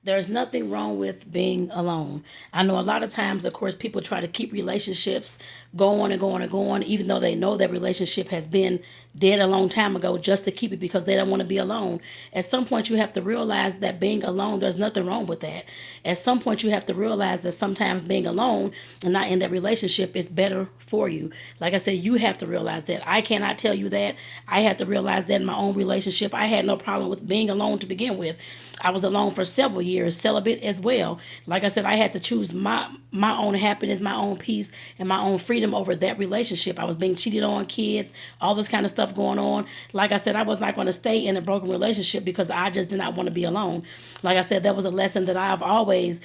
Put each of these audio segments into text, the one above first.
There's nothing wrong with being alone. I know a lot of times, of course, people try to keep relationships going and going and going, even though they know that relationship has been dead a long time ago, just to keep it because they don't want to be alone. At some point, you have to realize that being alone, there's nothing wrong with that. At some point, you have to realize that sometimes being alone and not in that relationship is better for you. Like I said, you have to realize that. I cannot tell you that. I had to realize that in my own relationship. I had no problem with being alone to begin with. I was alone for several years, celibate as well. Like I said, I had to choose my own happiness, my own peace, and my own freedom over that relationship. I was being cheated on, kids, all this kind of stuff going on. Like I said, I was not going to stay in a broken relationship because I just did not want to be alone. Like I said, that was a lesson that I've always,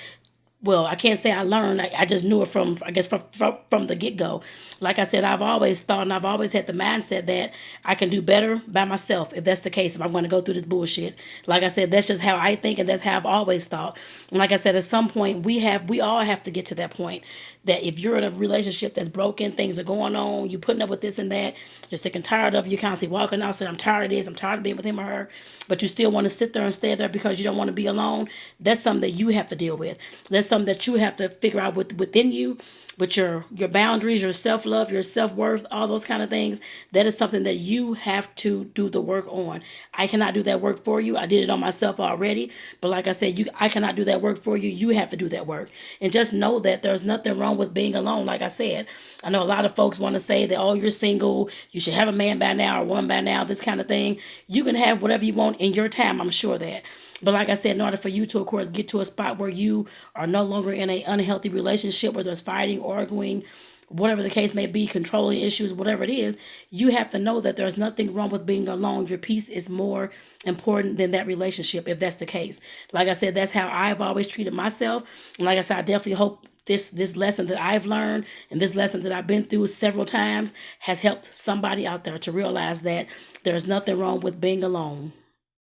well, I can't say I learned. I just knew it from, I guess, from the get go. Like I said, I've always thought and I've always had the mindset that I can do better by myself if that's the case, if I'm going to go through this bullshit. Like I said, that's just how I think and that's how I've always thought. And like I said, at some point, we all have to get to that point that if you're in a relationship that's broken, things are going on, you're putting up with this and that, you're sick and tired of it, you're constantly walking out saying, I'm tired of this, I'm tired of being with him or her, but you still want to sit there and stay there because you don't want to be alone, that's something that you have to deal with. That's something that you have to figure out within you, with your boundaries, your self-love, your self-worth, all those kind of things. That is something that you have to do the work on. I cannot do that work for you. I did it on myself already, but like I said, I cannot do that work for you. You have to do that work. And just know that there's nothing wrong with being alone. Like I said, I know a lot of folks want to say that, oh, you're single, you should have a man by now or woman by now, this kind of thing. You can have whatever you want in your time, I'm sure that. But like I said, in order for you to, of course, get to a spot where you are no longer in an unhealthy relationship, where there's fighting, arguing, whatever the case may be, controlling issues, whatever it is, you have to know that there's nothing wrong with being alone. Your peace is more important than that relationship, if that's the case. Like I said, that's how I've always treated myself. And like I said, I definitely hope this lesson that I've learned and this lesson that I've been through several times has helped somebody out there to realize that there's nothing wrong with being alone.